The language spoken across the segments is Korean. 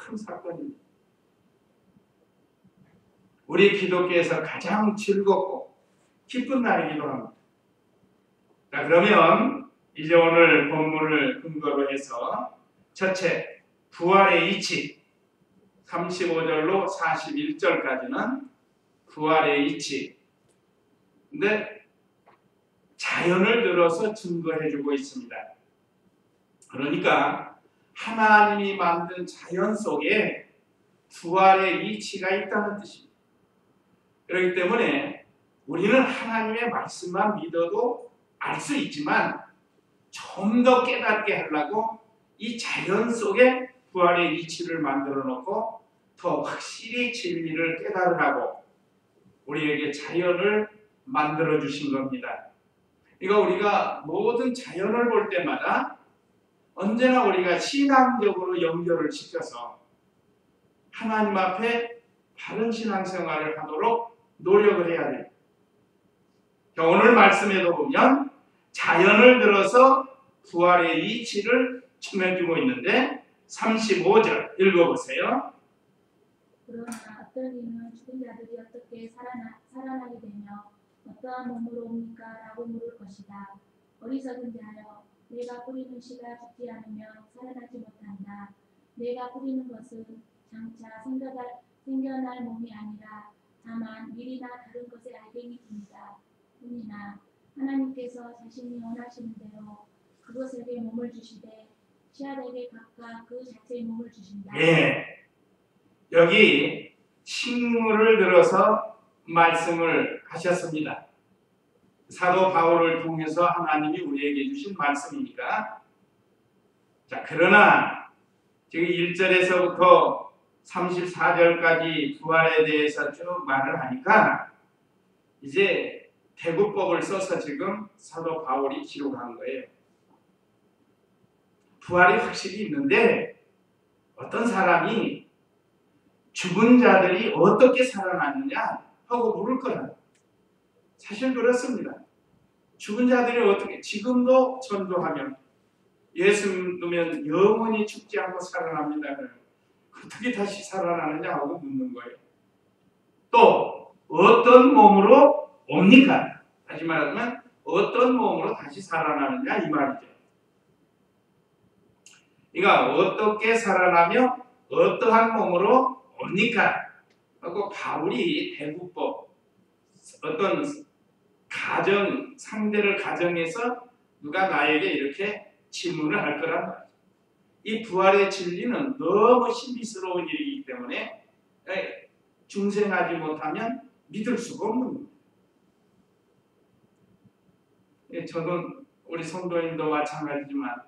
큰 사건입니다. 우리 기독교에서 가장 즐겁고 기쁜 날이기도 합니다. 자, 그러면 이제 오늘 본문을 근거로 해서 첫째, 부활의 이치 35절로 41절까지는 부활의 이치. 근데 자연을 들어서 증거해주고 있습니다. 그러니까 하나님이 만든 자연 속에 부활의 이치가 있다는 뜻입니다. 그렇기 때문에 우리는 하나님의 말씀만 믿어도 알 수 있지만 좀 더 깨닫게 하려고 이 자연 속에 부활의 이치를 만들어 놓고 더 확실히 진리를 깨달으라고 우리에게 자연을 만들어 주신 겁니다. 그러니까 우리가 모든 자연을 볼 때마다 언제나 우리가 신앙적으로 연결을 시켜서 하나님 앞에 바른 신앙생활을 하도록 노력을 해야 돼요. 오늘 말씀에도 보면 자연을 들어서 부활의 이치를 전해주고 있는데 35절 읽어보세요. 그러나 어떤 이는 죽은 자들이 어떻게 살아나게 되며 어떠한 몸으로 옵니까? 라고 물을 것이다. 어리석은 자여, 내가 뿌리는 씨가 죽지 않으면 살아나지 못한다. 내가 뿌리는 것은 장차 생겨날 몸이 아니라 다만 밀이나 다른 것의 알갱이 뿐이나 하나님께서 자신이 원하시는 대로 그것에게 몸을 주시되 씨앗에게 각각 그 자체의 몸을 주신다. 예, 여기 식물을 들어서 말씀을 하셨습니다. 사도 바울을 통해서 하나님이 우리에게 주신 말씀이니까. 자, 그러나 지금 1절에서부터 34절까지 부활에 대해서 쭉 말을 하니까 이제 대구법을 써서 지금 사도 바울이 기록한 거예요. 부활이 확실히 있는데 어떤 사람이 죽은 자들이 어떻게 살아났느냐 하고 물을 거라. 사실 그렇습니다. 죽은 자들이 어떻게, 지금도 전도하면 예수 믿으면 영원히 죽지 않고 살아납니다. 어떻게 다시 살아나느냐 하고 묻는 거예요. 또 어떤 몸으로 옵니까? 다시 말하면 어떤 몸으로 다시 살아나느냐 이 말이죠. 그러니까 어떻게 살아나며 어떠한 몸으로 옵니까? 하고 바울이 대구법 어떤 가정 상대를 가정해서 누가 나에게 이렇게 질문을 할 거란 말이죠. 이 부활의 진리는 너무 신비스러운 일이기 때문에 중생하지 못하면 믿을 수가 없는 겁니다. 저는 우리 성도님도 마찬가지지만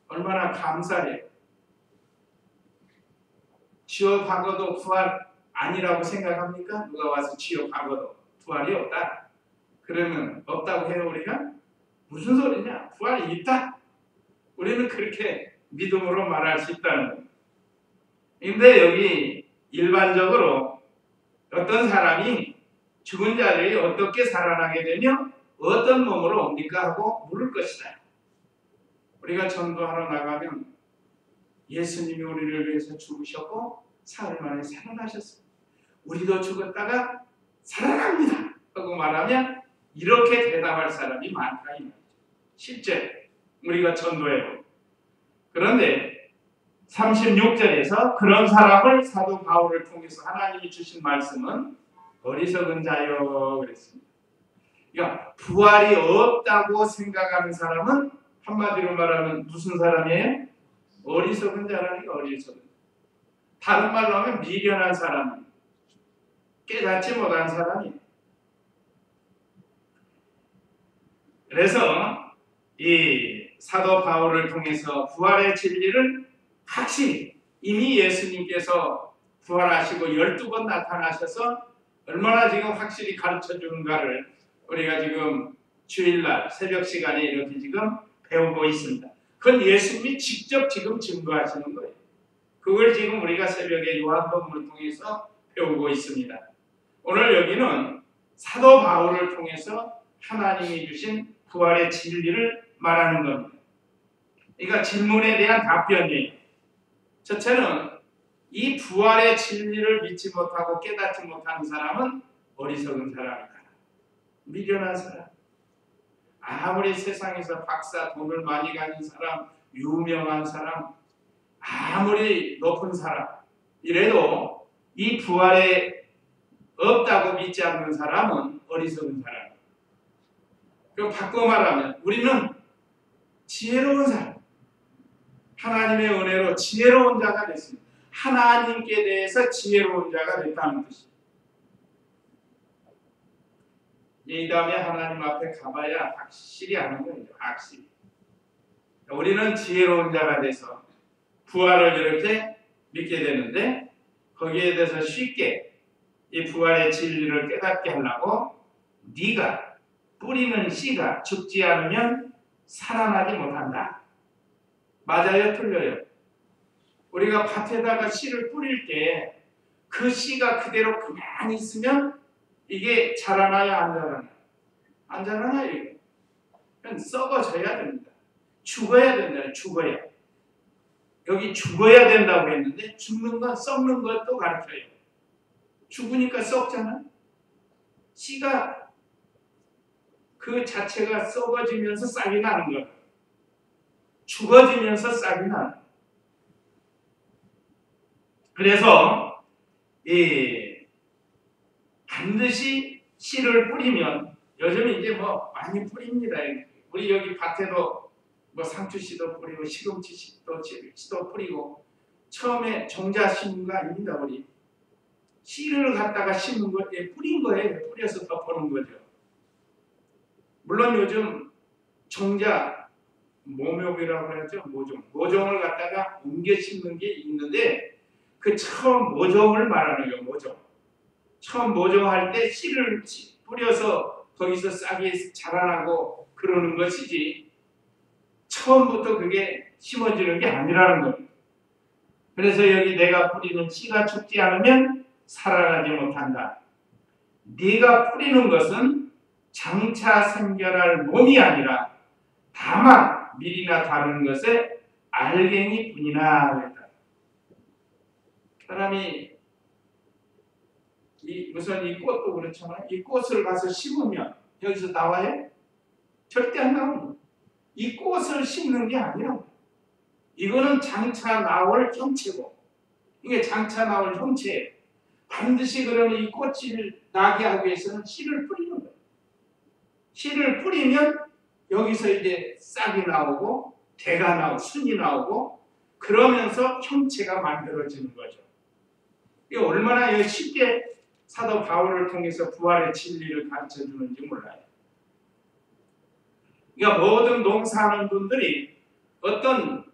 얼마나 감사해요. 취업하고도 부활 아니라고 생각합니까? 누가 와서 취업하고도 부활이 없다? 그러면 없다고 해요 우리가? 무슨 소리냐? 부활이 있다? 우리는 그렇게 믿음으로 말할 수 있다는 겁니다. 근데 여기 일반적으로 어떤 사람이 죽은 자들이 어떻게 살아나게 되며 어떤 몸으로 옵니까? 하고 물을 것이다. 우리가 전도하러 나가면 예수님이 우리를 위해서 죽으셨고 사흘 만에 살아나셨습니다. 우리도 죽었다가 살아납니다. 하고 말하면 이렇게 대답할 사람이 많다 이 말이죠. 실제 우리가 전도해요. 그런데 36절에서 그런 사람을 사도 바울을 통해서 하나님이 주신 말씀은 어리석은 자여 그랬습니다. 그러니까 부활이 없다고 생각하는 사람은 한마디로 말하면 무슨 사람이에요? 어리석은 자라니까 어리석은. 다른 말로 하면 미련한 사람, 깨닫지 못한 사람이. 그래서 이 사도 바울을 통해서 부활의 진리를 확실히 이미 예수님께서 부활하시고 12번 나타나셔서 얼마나 지금 확실히 가르쳐 주는가를 우리가 지금 주일날 새벽 시간에 이렇게 지금 배우고 있습니다. 그건 예수님이 직접 지금 증거하시는 거예요. 그걸 지금 우리가 새벽에 요한복음을 통해서 배우고 있습니다. 오늘 여기는 사도 바울을 통해서 하나님이 주신 부활의 진리를 말하는 겁니다. 그러니까 질문에 대한 답변이에요. 첫째는 이 부활의 진리를 믿지 못하고 깨닫지 못하는 사람은 어리석은 사람이다. 미련한 사람. 아무리 세상에서 박사, 돈을 많이 가진 사람, 유명한 사람, 아무리 높은 사람 이래도 이 부활에 없다고 믿지 않는 사람은 어리석은 사람. 그럼 바꿔 말하면 우리는 지혜로운 사람, 하나님의 은혜로 지혜로운 자가 됐습니다. 하나님께 대해서 지혜로운 자가 됐다는 뜻입니다. 이 다음에 하나님 앞에 가봐야 확실히 아는 거예요. 확실히. 우리는 지혜로운 자가 돼서 부활을 이렇게 믿게 되는데 거기에 대해서 쉽게 이 부활의 진리를 깨닫게 하려고 네가 뿌리는 씨가 죽지 않으면 살아나지 못한다. 맞아요? 틀려요? 우리가 밭에다가 씨를 뿌릴 때 그 씨가 그대로 가만히 있으면 이게 자라나요? 안 자라나요? 안 자라나요? 이게. 그냥 썩어져야 됩니다. 죽어야 된다. 죽어야. 여기 죽어야 된다고 했는데 죽는 건 썩는 것도 가르쳐요. 죽으니까 썩잖아. 씨가 그 자체가 썩어지면서 싹이 나는 거야. 죽어지면서 싹이 나는 거야. 그래서 반드시 씨를 뿌리면 요즘 이제 뭐 많이 뿌립니다. 우리 여기 밭에도 뭐 상추씨도 뿌리고 시금치씨도 뿌리고 처음에 종자 심은 거 아닙니다. 우리 씨를 갖다가 심은 거에 뿌린 거예요. 뿌려서 덮어놓은 거죠. 물론 요즘 종자 모종이라고 하죠. 모종을 갖다가 옮겨 심는 게 있는데 그 처음 모종을 말하는 거예요. 모종. 처음 모종할 때 씨를 뿌려서 거기서 싹이 자라나고 그러는 것이지 처음부터 그게 심어지는 게 아니라는 겁니다. 그래서 여기 내가 뿌리는 씨가 죽지 않으면 살아나지 못한다. 네가 뿌리는 것은 장차 생겨날 몸이 아니라 다만 밀이나 다른 것의 알갱이 뿐이나 그랬다. 사람이 우선 이 꽃도 그렇잖아요. 이 꽃을 가서 심으면 여기서 나와요? 절대 안 나옵니다. 이 꽃을 심는 게 아니라 이거는 장차 나올 형체고 이게 장차 나올 형체예요. 반드시 그러면 이 꽃을 나게 하기 위해서는 씨를 뿌리는 거예요. 씨를 뿌리면 여기서 이제 싹이 나오고 대가 나오고 순이 나오고 그러면서 형체가 만들어지는 거죠. 이게 얼마나 쉽게 사도 바울을 통해서 부활의 진리를 가르쳐 주는지 몰라요. 그러니까 모든 농사하는 분들이 어떤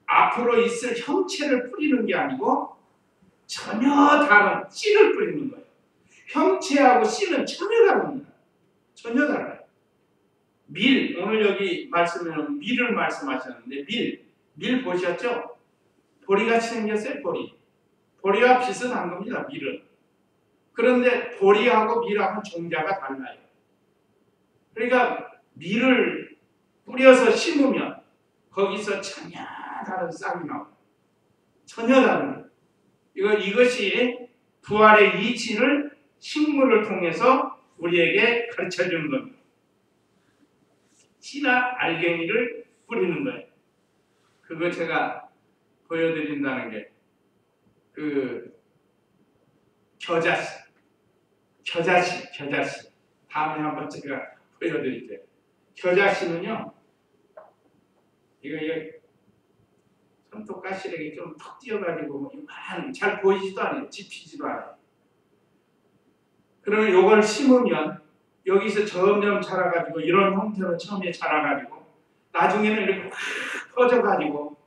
앞으로 있을 형체를 뿌리는 게 아니고 전혀 다른 씨를 뿌리는 거예요. 형체하고 씨는 전혀 다릅니다. 전혀 달라요. 밀, 오늘 여기 말씀에는 밀을 말씀하셨는데 밀 보셨죠? 보리같이 생겼어요. 보리와 비슷한 겁니다. 밀은. 그런데 보리하고 밀하고 종자가 달라요. 그러니까 밀을 뿌려서 심으면 거기서 전혀 다른 싹이 나옵니다. 전혀 다른 거예요. 이것이 부활의 이치를 식물을 통해서 우리에게 가르쳐 주는 겁니다. 씨나 알갱이를 뿌리는 거예요. 그거 제가 보여드린다는 게 겨자씨. 다음에 한번 제가 보여드릴게요. 겨자씨는요, 이거 손톱 가시력이 좀 턱 띄어가지고 잘 보이지도 않아요. 집히지도 않아요. 그러면 이걸 심으면 여기서 점점 자라가지고 이런 형태로 처음에 자라가지고 나중에는 이렇게 확 퍼져가지고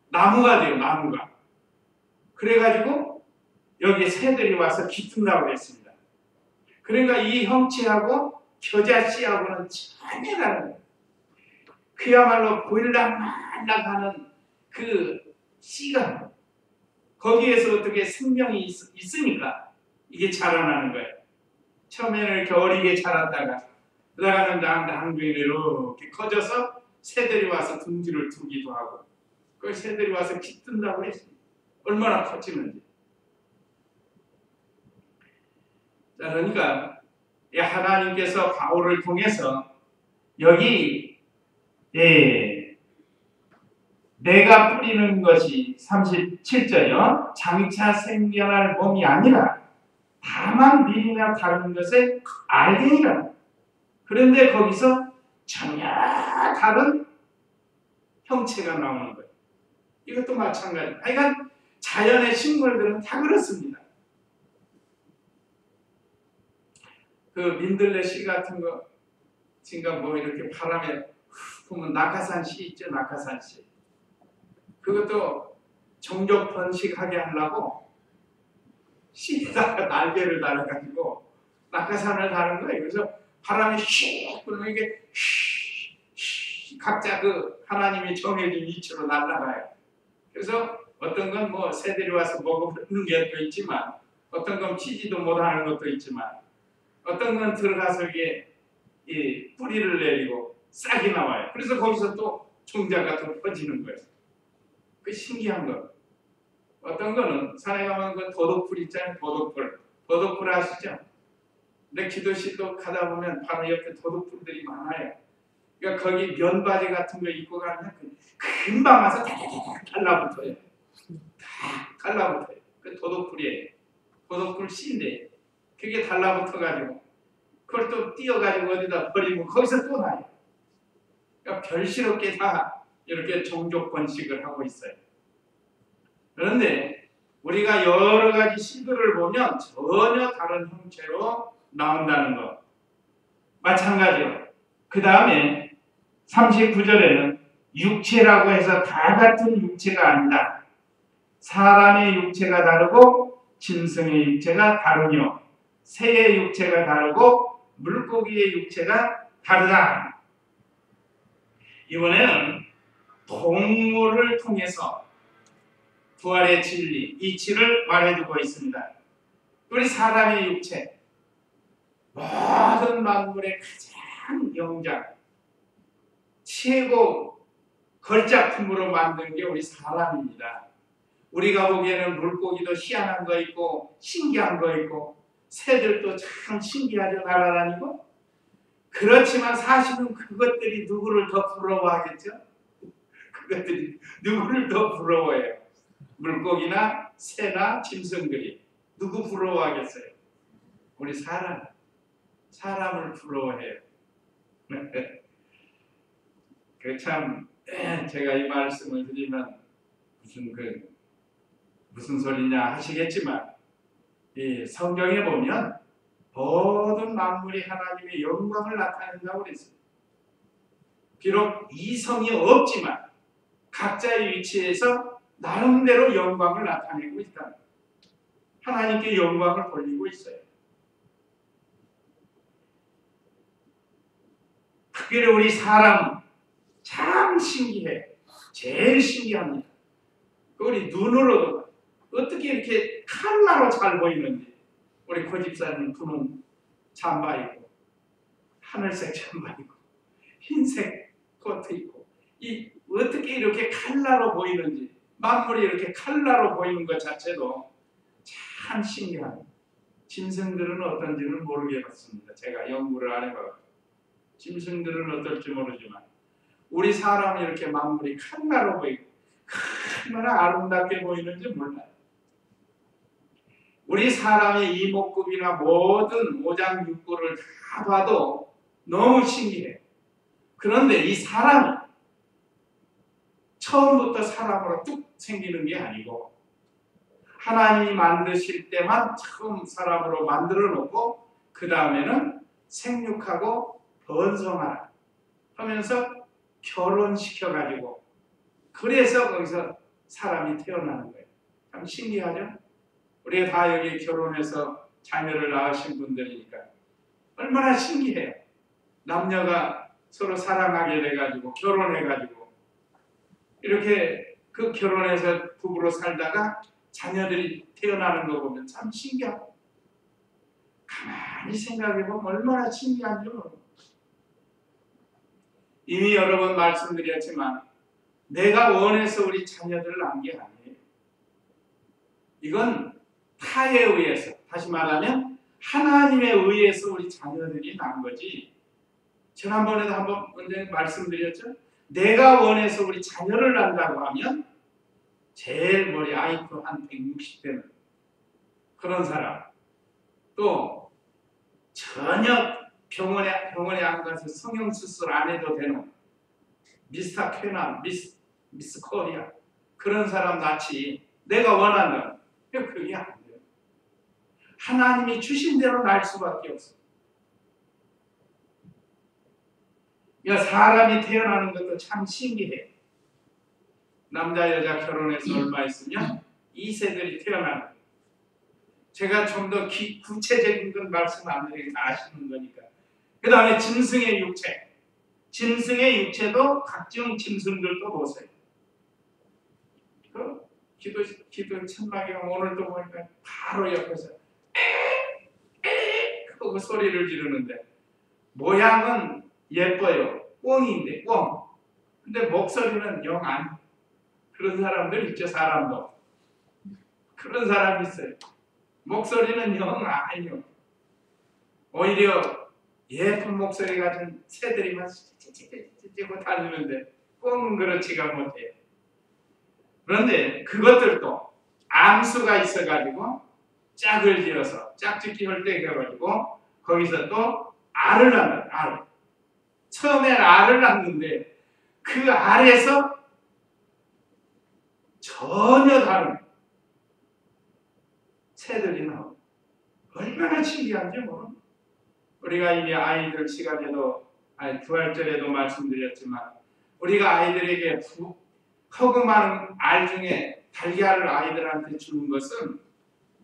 나무가 돼요. 나무가. 그래가지고 여기에 새들이 와서 깃든다고 그랬습니다. 그러니까 이 형체하고 겨자씨하고는 전혀 다른 거예요. 그야말로 보일락말락하는 그 씨가 거기에서 어떻게 생명이 있으니까 이게 자라나는 거예요. 처음에는 이렇게 어리게 자랐다가 그러다가는 나중에 이렇게 커져서 새들이 와서 둥지를 두기도 하고 그 새들이 와서 깃든다고 했습니다. 얼마나 커지는지. 자, 그러니까 하나님께서 바울을 통해서 여기 내가 뿌리는 것이 37절이요. 장차 생겨날 몸이 아니라 다만 미리나 다른 것에 알갱이라. 그런데 거기서 전혀 다른 형체가 나오는 거예요. 이것도 마찬가지. 하여간 자연의 식물들은 다 그렇습니다. 그 민들레 씨 같은 거, 지금 뭐 이렇게 바람에 보면 낙하산 씨 있죠, 낙하산 씨. 그것도 종족 번식하게 하려고 씨에다가 날개를 달아가지고 낙하산을 다는 거예요. 그래서 바람이 슉 불면 이게 각자 그 하나님이 정해진 위치로 날아가요. 그래서 어떤 건 뭐 새들이 와서 먹어버리는 것도 있지만, 어떤 건 피지도 못하는 것도 있지만, 어떤 건 들어가서 이게 이 뿌리를 내리고 싹이 나와요. 그래서 거기서 또 종자가 더 퍼지는 거예요. 그 신기한 거. 어떤 거는 산에 가면 그 도둑풀 있잖아요. 도둑풀 아시죠? 근데 기도실도 가다 보면 바로 옆에 도둑풀들이 많아요. 그러니까 거기 면바지 같은 거 입고 가면 금방 와서 다다다닥 달라붙어요. 다 달라붙어요. 그 도둑풀이에요. 도둑풀 씨인데 그게 달라붙어가지고 그걸 또 띄어가지고 어디다 버리면 거기서 또 나요. 그러니까 별시럽게 다 이렇게 종족 번식을 하고 있어요. 그런데 우리가 여러 가지 씨들을 보면 전혀 다른 형체로 나온다는 것. 마찬가지로 그 다음에 39절에는 육체라고 해서 다 같은 육체가 아니다. 사람의 육체가 다르고 짐승의 육체가 다르며 새의 육체가 다르고 물고기의 육체가 다르다. 이번에는 동물을 통해서 부활의 진리, 이치를 말해주고 있습니다. 우리 사람의 육체, 모든 만물의 가장 영장, 최고 걸작품으로 만든 게 우리 사람입니다. 우리가 보기에는 물고기도 희한한 거 있고 신기한 거 있고 새들도 참 신기하게 날아다니고, 그렇지만 사실은 그것들이 누구를 더 부러워하겠죠? 그것들이 누구를 더 부러워해요? 물고기나 새나 짐승들이 누구 부러워하겠어요? 우리 사람을 부러워해요. 그 참 제가 이 말씀을 드리면 무슨 소리냐 하시겠지만, 이 성경에 보면 모든 만물이 하나님의 영광을 나타낸다고 그랬어요. 비록 이성이 없지만 각자의 위치에서 나름대로 영광을 나타내고 있다. 하나님께 영광을 돌리고 있어요. 특별히 우리 사람 참 신기해. 제일 신기합니다. 우리 눈으로도 어떻게 이렇게 칼라로 잘 보이는지. 우리 고집사님 분홍 잠바 입고 하늘색 잠바 입고 흰색 코트 입고 이 어떻게 이렇게 칼라로 보이는지, 만물이 이렇게 칼라로 보이는 것 자체도 참 신기합니다. 짐승들은 어떤지는 모르겠습니다. 제가 연구를 안 해봐서 짐승들은 어떨지 모르지만 우리 사람이 이렇게 만물이 칼라로 보이고 얼마나 아름답게 보이는지 몰라요. 우리 사람의 이목구비나 모든 오장육부를 다 봐도 너무 신기해요. 그런데 이 사람이 처음부터 사람으로 뚝 생기는 게 아니고 하나님이 만드실 때만 처음 사람으로 만들어 놓고 그 다음에는 생육하고 번성하라 하면서 결혼시켜가지고 그래서 거기서 사람이 태어나는 거예요. 참 신기하죠? 우리가 다 여기 결혼해서 자녀를 낳으신 분들이니까 얼마나 신기해요. 남녀가 서로 사랑하게 돼가지고 결혼해가지고 이렇게 그 결혼해서 부부로 살다가 자녀들이 태어나는 거 보면 참 신기하고, 가만히 생각해보면 얼마나 신기한지 모르고. 이미 여러 번 말씀드렸지만 내가 원해서 우리 자녀들을 낳은 게 아니에요. 이건 타에 의해서, 다시 말하면 하나님에 의해서 우리 자녀들이 난 거지. 지난번에도 한번 원장님 말씀드렸죠. 내가 원해서 우리 자녀를 낳는다고 하면 제일 머리 IQ 한 160되는 그런 사람, 또 전혀 병원에 안 가서 성형수술 안 해도 되는 미스터 쾌남, 미스 코리아 그런 사람 낳지. 내가 원하는 그게 안 돼요. 하나님이 주신 대로 날 수밖에 없어. 사람이 태어나는 것도 참 신기해. 남자 여자 결혼해서 얼마 있으면 이 세들이 태어나는 거예요. 제가 좀 더 구체적인 건 말씀 안 드리고 다 아시는 거니까. 그 다음에 짐승의 육체. 짐승의 육체도 각종 짐승들도 보세요. 그 기도 천막에 오늘도 보니까 바로 옆에서 그 소리를 지르는데 모양은 예뻐요. 꿩인데 꿩. 근데 목소리는 영 안. 그런 사람들 있죠. 사람도. 그런 사람이 있어요. 목소리는 영 아니요. 오히려 예쁜 목소리 가진 새들이만 찌찌찌찌찌고 다니는데 꿩은 그렇지가 못해요. 그런데 그것들도 암수가 있어가지고 짝을 지어서 짝짓기 할 때 해가지고 거기서 또 알을 낳는 알. 처음엔 알을 낳는데 그 알에서 전혀 다른 새들이 나오고 얼마나 신기한지 모릅니다. 우리가 이미 아이들 시간에도 부활절에도 말씀드렸지만 우리가 아이들에게 허금하는 알 중에 달걀을 아이들한테 주는 것은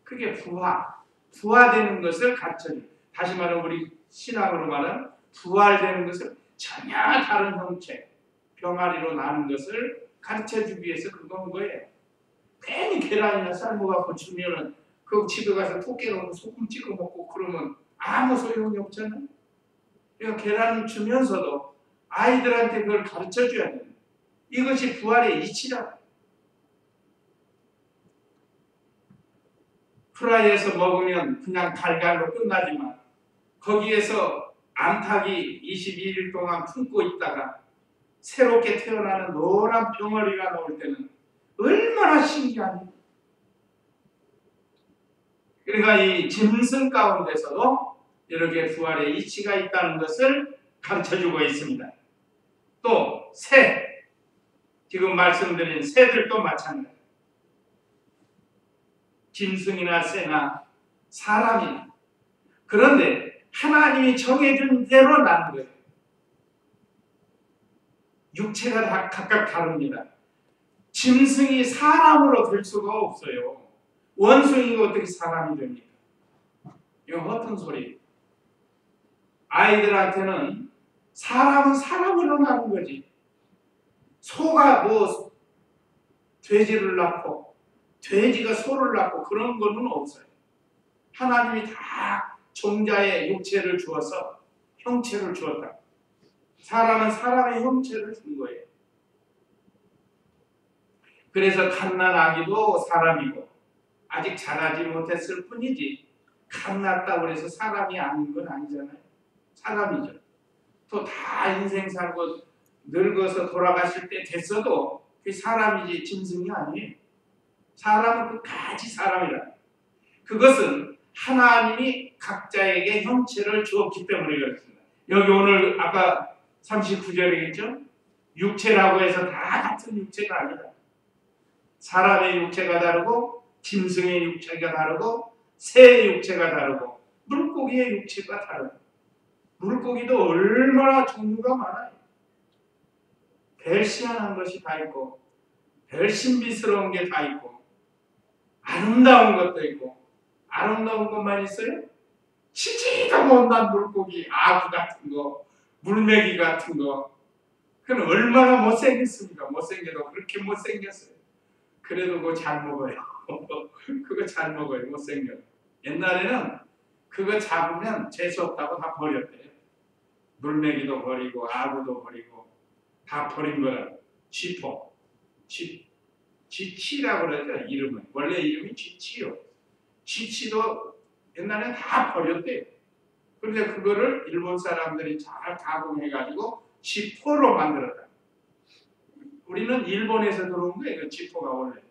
그게 부화되는 것을 가르쳐줘요. 다시 말하면 우리 신앙으로 말하면 부활되는 것을 전혀 다른 형체, 병아리로 나는 것을 가르쳐주기 위해서 그건 거예요. 괜히 계란이나 삶아갖고 주면은 그 집에 가서 토끼 넣고 소금 찍어 먹고 그러면 아무 소용이 없잖아요. 그러니까 계란을 주면서도 아이들한테 그걸 가르쳐줘야 돼요. 이것이 부활의 이치라. 프라이에서 먹으면 그냥 달걀로 끝나지만 거기에서 암탉이 22일 동안 품고 있다가 새롭게 태어나는 노란 병아리가 나올 때는 얼마나 신기하니. 그러니까 이 짐승 가운데서도 이렇게 부활의 이치가 있다는 것을 가르쳐주고 있습니다. 또 새, 지금 말씀드린 새들도 마찬가지입니다. 짐승이나 새나 사람이나. 그런데 하나님이 정해준 대로 나는 거예요. 육체가 다 각각 다릅니다. 짐승이 사람으로 될 수가 없어요. 원숭이가 어떻게 사람이 됩니까? 이건 어떤 소리? 아이들한테는 사람은 사람으로 나는 거지. 소가 뭐 돼지를 낳고 돼지가 소를 낳고 그런 거는 없어요. 하나님이 다 종자의 육체를 주어서 형체를 주었다. 사람은 사람의 형체를 준 거예요. 그래서 갓난아기도 사람이고 아직 자라지 못했을 뿐이지 갓났다고 해서 사람이 아닌 건 아니잖아요. 사람이죠. 또 다 인생 살고 늙어서 돌아가실 때 됐어도 그 사람이지 짐승이 아니에요. 사람은 끝까지 사람이라. 그것은 하나님이 각자에게 형체를 주었기 때문에 그렇습니다. 여기 오늘 아까 39절이겠죠? 육체라고 해서 다 같은 육체가 아니다. 사람의 육체가 다르고 짐승의 육체가 다르고 새의 육체가 다르고 물고기의 육체가 다르고 물고기도 얼마나 종류가 많아요. 벨시안한 것이 다 있고 벨신비스러운 게 다 있고 아름다운 것도 있고 아름다운 것만 있어요? 치지도 못난 물고기, 아구 같은 거, 물메기 같은 거 그건 얼마나 못생겼습니까? 못생겨도 그렇게 못생겼어요. 그래도 그거 잘 먹어요. 그거 잘 먹어요. 못생겨. 옛날에는 그거 잡으면 재수없다고 다 버렸대요. 물메기도 버리고 아구도 버리고 다 버린 거라. 쥐포. 쥐치라고 그러죠. 이름은. 원래 이름이 쥐치요. 쥐치도 옛날엔 다 버렸대요. 그런데 그거를 일본 사람들이 잘 가공해가지고 지포로 만들었다. 우리는 일본에서 들어온 거예요. 그 지포가 원래.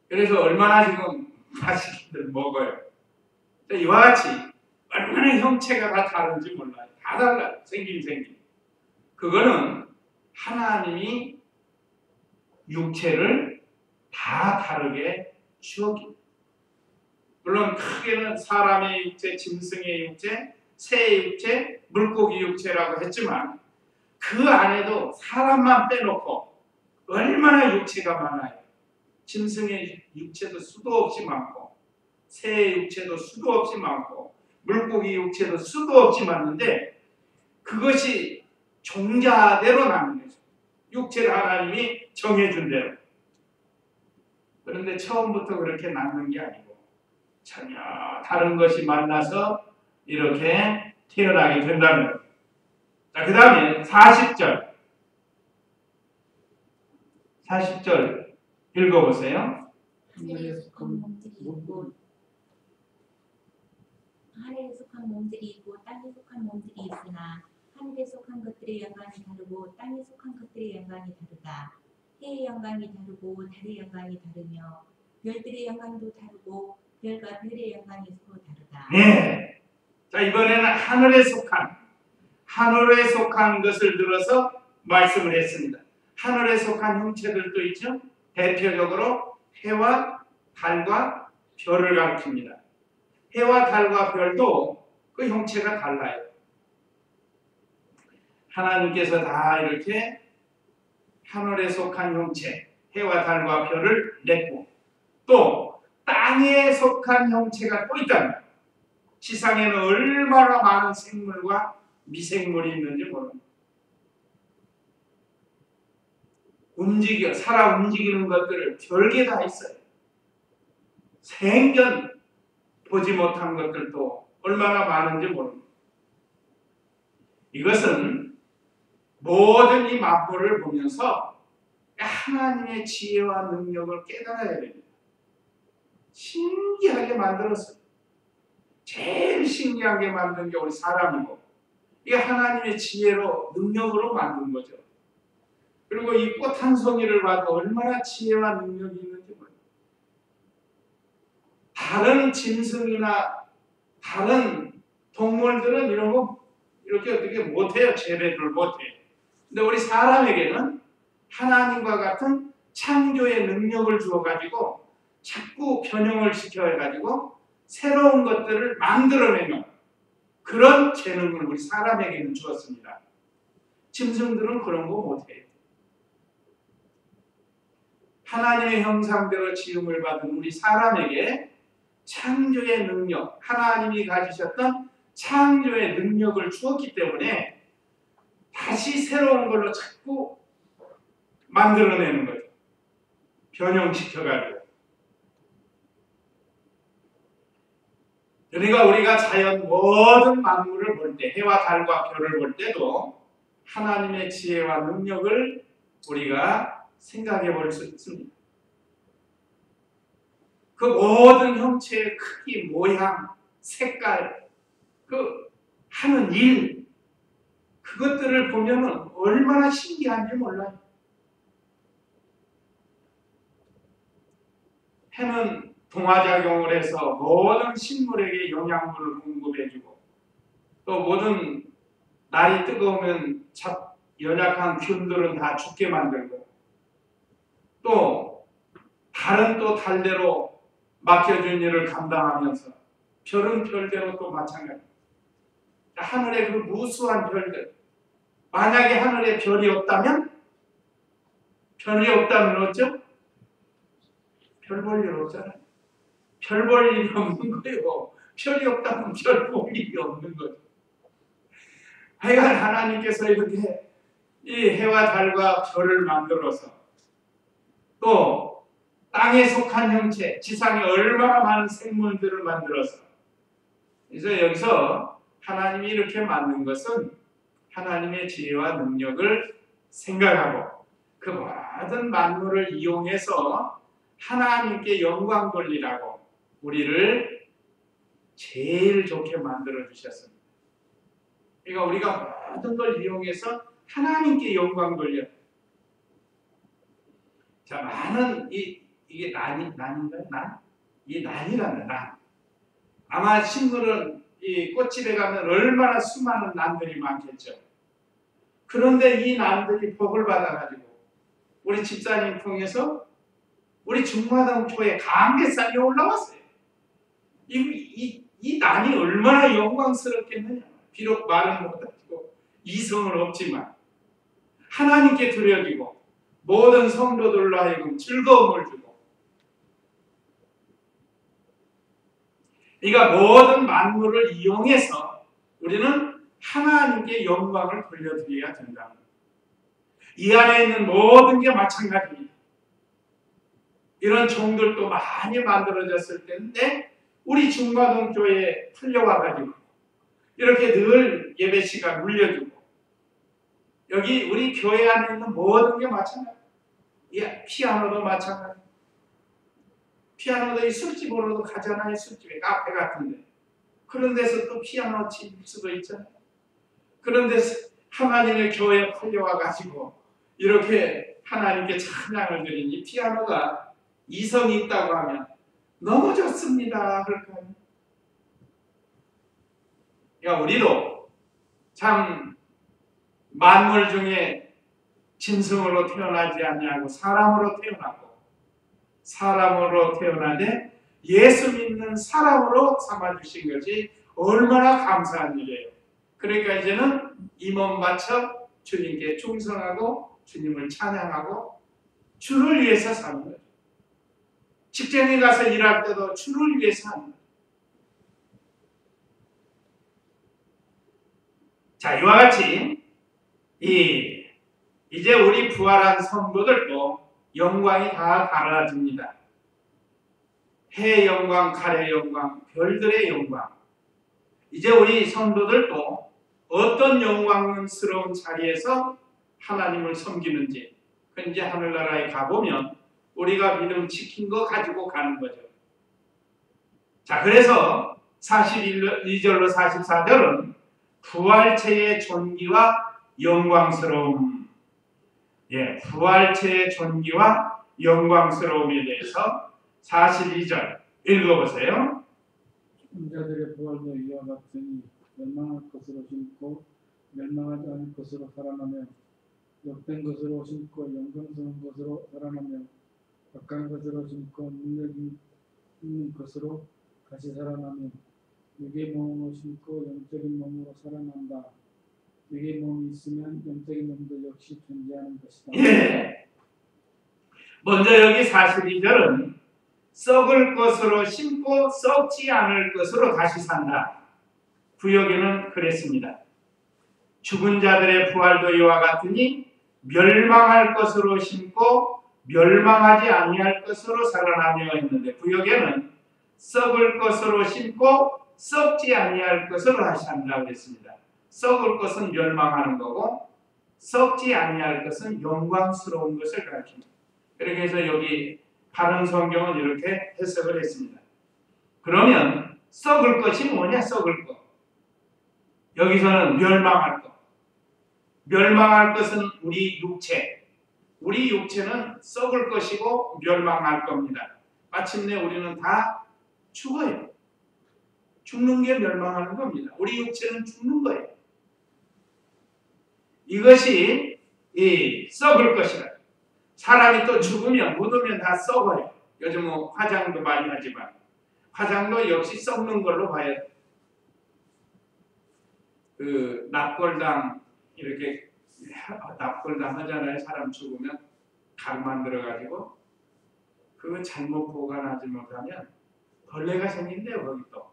그래서 얼마나 지금 맛있게들 먹어요. 이와 같이 얼마나 형체가 다 다른지 몰라요. 다 달라요. 생긴. 그거는 하나님이 육체를 다 다르게 주었기. 물론 크게는 사람의 육체, 짐승의 육체, 새의 육체, 물고기 육체라고 했지만 그 안에도 사람만 빼놓고 얼마나 육체가 많아요. 짐승의 육체도 수도 없이 많고 새의 육체도 수도 없이 많고 물고기 육체도 수도 없이 많은데 그것이 종자대로 나는 거죠. 육체를 하나님이 정해준 대로. 그런데 처음부터 그렇게 낳는 게 아니고 전혀 다른 것이 만나서 이렇게 태어나게 된다는 거예요. 자, 그 다음에 40절 읽어보세요. 하늘에 속한 몸들이 있고 땅에 속한 몸들이 있으나 하늘에 속한 것들의 영광이 다르고 땅에 속한 것들의 영광이 다르다. 해의 영광이 다르고 달의 영광이 다르며 별들의 영광도 다르고 별과 별의 영광이 서로 다르다. 네. 자, 이번에는 하늘에 속한 것을 들어서 말씀을 했습니다. 하늘에 속한 형체들도 있죠. 대표적으로 해와 달과 별을 가리킵니다. 해와 달과 별도 그 형체가 달라요. 하나님께서 다 이렇게 하늘에 속한 형체, 해와 달과 별을 냈고 또 땅에 속한 형체가 또 있답니다. 지상에는 얼마나 많은 생물과 미생물이 있는지 모릅니다. 살아 움직이는 것들을 별게 다 있어요. 생전 보지 못한 것들도 얼마나 많은지 모릅니다. 이것은 모든 이 만물을 보면서 하나님의 지혜와 능력을 깨달아야 됩니다. 신기하게 만들었어요. 제일 신기하게 만든 게 우리 사람이고 이게 하나님의 지혜로 능력으로 만든 거죠. 그리고 이 꽃 한 송이를 봐도 얼마나 지혜와 능력이 있는지 몰라요. 다른 짐승이나 다른 동물들은 이런 거 이렇게 어떻게 못해요. 재배를 못해요. 근데 우리 사람에게는 하나님과 같은 창조의 능력을 주어가지고 자꾸 변형을 시켜가지고 새로운 것들을 만들어내는 그런 재능을 우리 사람에게는 주었습니다. 짐승들은 그런 거 못해요. 하나님의 형상대로 지음을 받은 우리 사람에게 창조의 능력, 하나님이 가지셨던 창조의 능력을 주었기 때문에 다시 새로운 걸로 자꾸 만들어내는 거죠. 변형시켜가지고. 그러니까 우리가 자연 모든 만물을 볼 때, 해와 달과 별을 볼 때도 하나님의 지혜와 능력을 우리가 생각해 볼 수 있습니다. 그 모든 형체의 크기, 모양, 색깔, 그 하는 일, 그것들을 보면은 얼마나 신기한지 몰라요. 해는 동화작용을 해서 모든 식물에게 영양분을 공급해주고 또 모든 날이 뜨거우면 연약한 균들은 다 죽게 만들고 또 달은 또 달대로 맡겨준 일을 감당하면서 별은 별대로 또 마찬가지. 하늘의 그 무수한 별들, 만약에 하늘에 별이 없다면 어쩌? 별 볼 일 없잖아요. 별 볼 일이 없는 거예요. 별이 없다면 별 볼 일이 없는 거죠. 하여간 하나님께서 이렇게 이 해와 달과 별을 만들어서 또 땅에 속한 형체, 지상에 얼마나 많은 생물들을 만들어서 그래서 여기서 하나님이 이렇게 만든 것은 하나님의 지혜와 능력을 생각하고 그 모든 만물을 이용해서 하나님께 영광 돌리라고 우리를 제일 좋게 만들어 주셨습니다. 그러니까 우리가 모든 걸 이용해서 하나님께 영광 돌려. 자, 많은 이게 난인가요? 난? 이 난이라는 난. 아마 식물은 이 꽃집에 가면 얼마나 수많은 난들이 많겠죠. 그런데 이 난들이 복을 받아가지고 우리 집사님 통해서 우리 중마동초에 감개산이 올라왔어요. 이 난이 얼마나 영광스럽겠느냐. 비록 말은 못하고 이성은 없지만 하나님께 드려지고 모든 성도들로 하여금 즐거움을 주고, 그러니까 모든 만물을 이용해서 우리는 하나님께 영광을 돌려드려야 된다. 이 안에 있는 모든 게 마찬가지입니다. 이런 종들도 많이 만들어졌을 텐데 우리 중마동교회에 풀려와가지고 이렇게 늘 예배 시간 물려주고, 여기 우리 교회 안에 있는 모든 게 마찬가지예요. 피아노도 마찬가지예요. 피아노도 이 술집으로도 가잖아요. 술집에 카페 같은데 그런 데서 또 피아노 칠 수도 있잖아요. 그런 데서 하나님의 교회에 풀려와가지고 이렇게 하나님께 찬양을 드리니 피아노가 이성이 있다고 하면 너무 좋습니다. 그럴까요? 그러니까 우리도 참 만물 중에 짐승으로 태어나지 아니하고 사람으로 태어났고, 사람으로 태어나되 예수 믿는 사람으로 삼아주신 것이 얼마나 감사한 일이에요. 그러니까 이제는 이 몸 바쳐 주님께 충성하고 주님을 찬양하고 주를 위해서 사는 거예요. 직장에 가서 일할 때도 주를 위해서 하는 거예요. 자, 이와 같이 이제 우리 부활한 성도들도 영광이 다 달라집니다. 해의 영광, 달의 영광, 별들의 영광. 이제 우리 성도들도 어떤 영광스러운 자리에서 하나님을 섬기는지, 그 이제 하늘나라에 가보면 우리가 믿음 지킨 거 가지고 가는 거죠. 자, 그래서 42절로 44절은 부활체의 존귀와 영광스러움, 부활체의 존귀와 영광스러움에 대해서 42절 읽어보세요. 인자들의 부활도 이와 같으니 멸망할 것으로 심고 멸망하지 않을 것으로 살아나며 욕된 것으로 심고 영광스러운 것으로 살아나며 악한 것으로 심고 능력이 있는 것으로 다시 살아나며 육의 몸으로 심고 영적인 몸으로 살아난다. 육의 몸이 있으면 영적인 몸도 역시 존재하는 것이다. 먼저 여기 42절은 썩을 것으로 심고 썩지 않을 것으로 다시 산다. 구역에는 그랬습니다. 죽은 자들의 부활도 이와 같으니 멸망할 것으로 심고 멸망하지 아니할 것으로 살아나며 했는데, 구역에는 썩을 것으로 심고 썩지 아니할 것으로 다시 산다고 그랬습니다. 썩을 것은 멸망하는 거고 썩지 아니할 것은 영광스러운 것을 가르칩니다. 그렇게 해서 여기 다른 성경은 이렇게 해석을 했습니다. 그러면 썩을 것이 뭐냐? 썩을 것. 여기서는 멸망할 것. 멸망할 것은 우리 육체. 우리 육체는 썩을 것이고 멸망할 겁니다. 마침내 우리는 다 죽어요. 죽는 게 멸망하는 겁니다. 우리 육체는 죽는 거예요. 이것이 썩을 것이라. 사람이 또 죽으면 묻으면 다 썩어요. 요즘 뭐 화장도 많이 하지만 화장도 역시 썩는 걸로 봐야 돼요. 그 납골당 이렇게 납골당 하잖아요. 사람 죽으면 각 만들어가지고 그거 잘못 보관하지 못하면 벌레가 생긴대요. 거기 또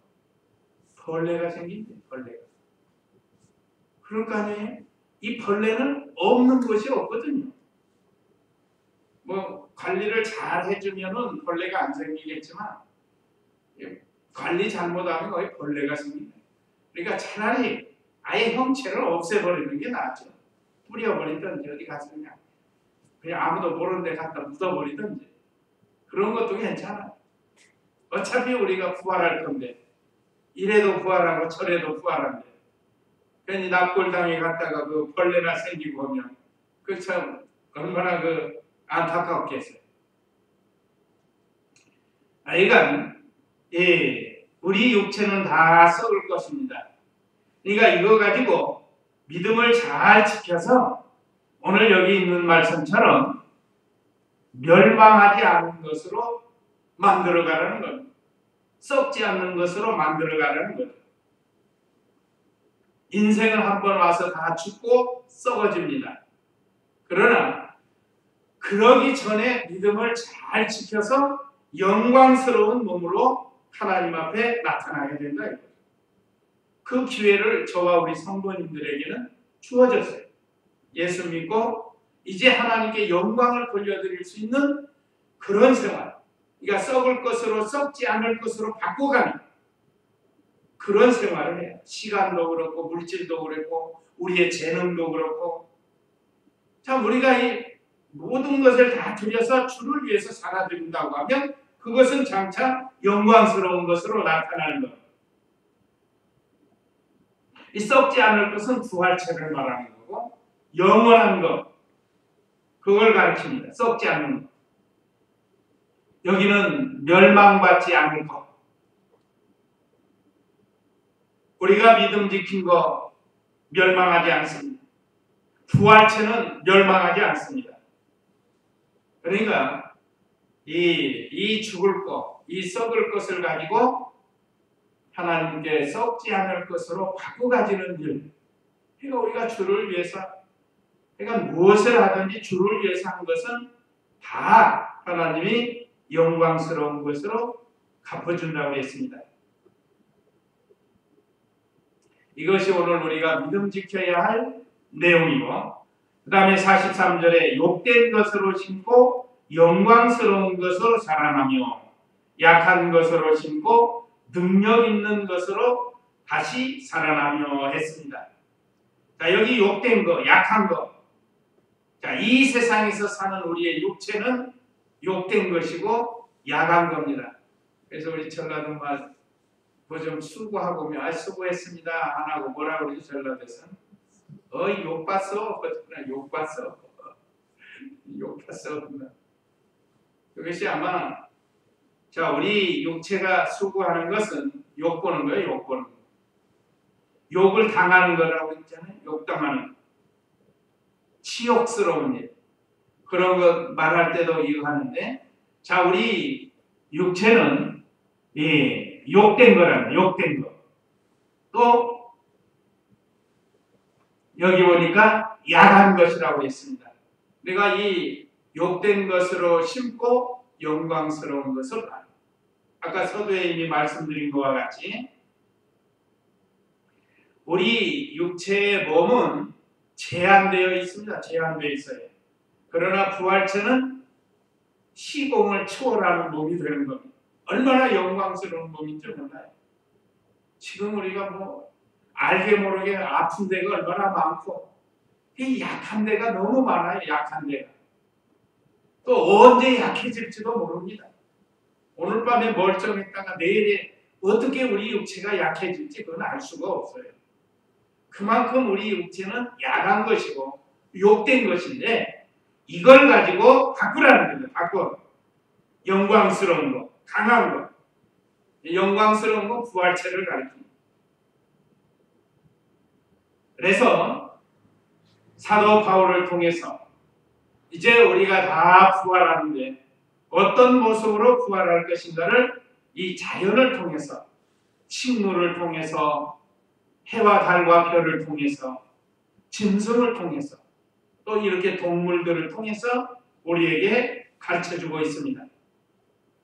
벌레가 생긴대요. 벌레가. 그럴 거 아니에요? 이 벌레는 없는 것이 없거든요. 뭐 관리를 잘 해주면은 벌레가 안 생기겠지만 관리 잘못하면 거의 벌레가 생긴다. 그러니까 차라리 아예 형체를 없애버리는 게 낫죠. 뿌려버리든지 어디 가서 그냥 아무도 모르는 데 갖다 묻어버리든지 그런 것도 괜찮아요. 어차피 우리가 부활할 건데 이래도 부활하고 저래도 부활한데 괜히 납골당에 갔다가 그 벌레나 생기고 하면 그 참 얼마나 그 안타깝겠어요. 하여간 우리 육체는 다 썩을 것입니다. 그러니까 이거 가지고 믿음을 잘 지켜서 오늘 여기 있는 말씀처럼 멸망하지 않은 것으로 만들어가라는 겁니다. 썩지 않는 것으로 만들어가라는 거죠. 인생은 한번 와서 다 죽고 썩어집니다. 그러나 그러기 전에 믿음을 잘 지켜서 영광스러운 몸으로 하나님 앞에 나타나게 된다. 그 기회를 저와 우리 성도님들에게는 주어졌어요. 예수 믿고 이제 하나님께 영광을 돌려드릴 수 있는 그런 생활, 그러니까 썩을 것으로 썩지 않을 것으로 바꿔가는 그런 생활을 해요. 시간도 그렇고 물질도 그렇고 우리의 재능도 그렇고 참 우리가 이 모든 것을 다 들여서 주를 위해서 살아드린다고 하면 그것은 장차 영광스러운 것으로 나타나는 것. 이 썩지 않을 것은 부활체를 말하는 거고 영원한 것 그걸 가르칩니다. 썩지 않는 것. 여기는 멸망받지 않을 것. 우리가 믿음 지킨 거 멸망하지 않습니다. 부활체는 멸망하지 않습니다. 그러니까 이 죽을 것, 이 썩을 것을 가지고 하나님께 썩지 않을 것으로 바꿔가지는 일. 그러니까 우리가 주를 위해서, 그러니까 무엇을 하든지 주를 위해서 한 것은 다 하나님이 영광스러운 것으로 갚아준다고 했습니다. 이것이 오늘 우리가 믿음 지켜야 할 내용이고, 그 다음에 43절에 욕된 것으로 심고 영광스러운 것으로 살아나며 약한 것으로 심고 능력 있는 것으로 다시 살아나며 했습니다. 자, 여기 욕된 거, 약한 거. 자, 이 세상에서 사는 우리의 육체는 욕된 것이고 약한 겁니다. 그래서 우리 전라도말 뭐 좀 수고하고 오면 수고했습니다 안 하고 뭐라 그러지 전라도에서 욕 봤어 욕 봤어 욕 봤어. 그것이 아마 자 우리 육체가 수고하는 것은 욕 보는 거예요. 욕 보는 거. 욕을 당하는 거라고 했잖아요. 욕 당하는 치욕스러운 일 그런 거 말할 때도 이거 하는데 자 우리 육체는 욕된 거랍니다. 욕된 거. 또 여기 보니까 약한 것이라고 했습니다. 내가 이 욕된 것으로 심고 영광스러운 것을 아까 서두에 이미 말씀드린 것과 같이 우리 육체의 몸은 제한되어 있습니다. 제한되어 있어요. 그러나 부활체는 시공을 초월하는 몸이 되는 겁니다. 얼마나 영광스러운 몸인지 몰라요. 지금 우리가 뭐 알게 모르게 아픈 데가 얼마나 많고 이 약한 데가 너무 많아요. 약한 데가. 또 언제 약해질지도 모릅니다. 오늘 밤에 멀쩡했다가 내일에 어떻게 우리 육체가 약해질지 그건 알 수가 없어요. 그만큼 우리 육체는 약한 것이고 욕된 것인데 이걸 가지고 바꾸라는 거예요. 바꿔. 영광스러운 것, 강한 것. 영광스러운 건 부활체를 가리킵니다. 그래서 사도 바울을 통해서 이제 우리가 다 부활하는데 어떤 모습으로 부활할 것인가를 이 자연을 통해서 식물을 통해서 해와 달과 별을 통해서 짐승을 통해서 또 이렇게 동물들을 통해서 우리에게 가르쳐주고 있습니다.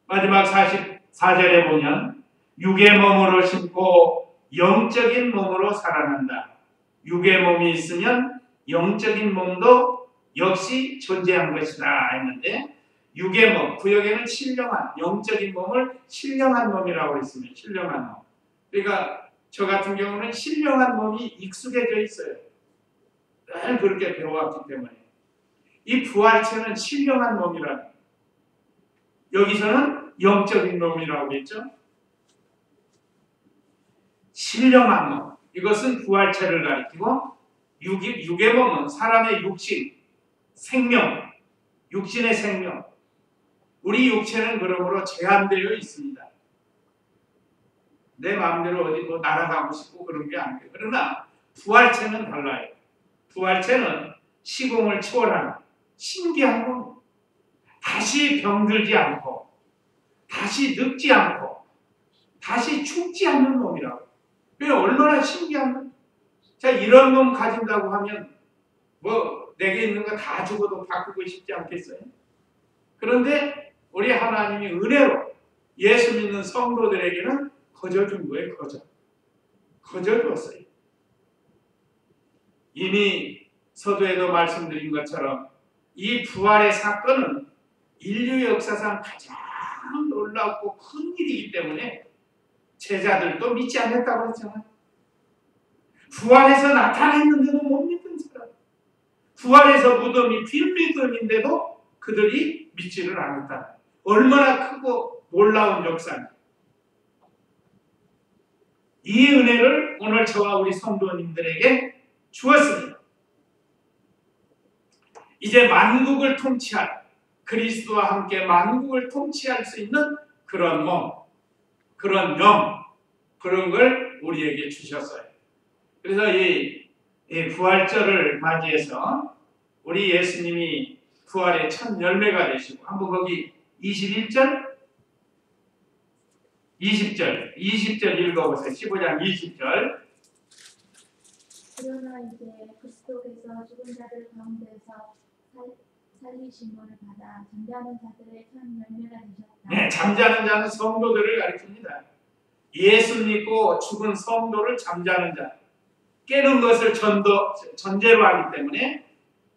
마지막 44절에 보면 육의 몸으로 심고 영적인 몸으로 살아난다. 육의 몸이 있으면 영적인 몸도 역시 존재한 것이다 했는데 육의 몸, 구역에는 신령한 영적인 몸을 신령한 몸이라고 했습니다. 신령한 몸. 그러니까 저 같은 경우는 신령한 몸이 익숙해져 있어요. 늘 그렇게 배워왔기 때문에 이 부활체는 신령한 몸이라 여기서는 영적인 몸이라고 했죠. 신령한 몸, 이것은 부활체를 가리키고 육의 몸은 사람의 육신, 생명, 육신의 생명. 우리 육체는 그러므로 제한되어 있습니다. 내 마음대로 어디 뭐 날아가고 싶고 그런 게 아니에요. 그러나 부활체는 달라요. 부활체는 시공을 초월하는 신기한 몸. 다시 병들지 않고, 다시 늙지 않고, 다시 죽지 않는 몸이라고. 그게 얼마나 신기한 몸. 자, 이런 몸 가진다고 하면 뭐 내게 있는 거 다 죽어도 바꾸고 싶지 않겠어요? 그런데 우리 하나님이 은혜로 예수 믿는 성도들에게는 거저준 거예요. 거저주었어요. 이미 서두에도 말씀드린 것처럼 이 부활의 사건은 인류 역사상 가장 놀랍고 큰 일이기 때문에 제자들도 믿지 않았다고 했잖아요. 부활해서 나타났는데도 못 믿는 사람, 부활해서 무덤이 빈 무덤인데도 그들이 믿지를 않았다. 얼마나 크고 놀라운 역사입니다. 이 은혜를 오늘 저와 우리 성도님들에게 주었습니다. 이제 만국을 통치할, 그리스도와 함께 만국을 통치할 수 있는 그런 몸, 그런 영, 그런 걸 우리에게 주셨어요. 그래서 이 부활절을 맞이해서 우리 예수님이 부활의 첫 열매가 되시고, 한번 거기 21절, 20절 읽어보세요. 15장 20절. 그러나 이제 그리스도께서 죽은 자들 가운데서 살리심을 받아 잠자는 자들의 첫 열매가 되셨다. 네, 잠자는 자는 성도들을 가리킵니다. 예수 믿고 죽은 성도를 잠자는 자, 깨는 것을 전제로 하기 때문에,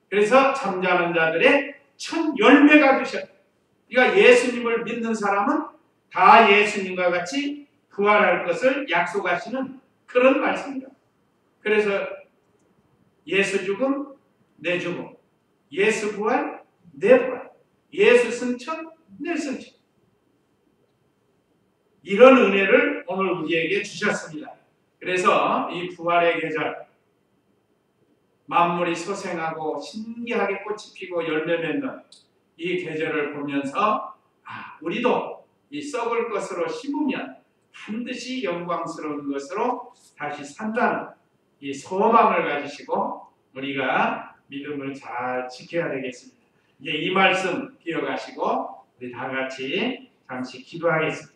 그래서 잠자는 자들의 첫 열매가 되셨다. 그러니까 예수님을 믿는 사람은 다 예수님과 같이 부활할 것을 약속하시는 그런 말씀입니다. 그래서 예수 죽음, 내 죽음, 예수 부활, 내 부활, 예수 승천, 내 승천. 이런 은혜를 오늘 우리에게 주셨습니다. 그래서 이 부활의 계절, 만물이 소생하고 신기하게 꽃이 피고 열매 맺는 이 계절을 보면서 우리도 이 썩을 것으로 심으면 반드시 영광스러운 것으로 다시 산다는 이 소망을 가지시고 우리가 믿음을 잘 지켜야 되겠습니다. 이제 이 말씀 기억하시고 우리 다 같이 잠시 기도하겠습니다.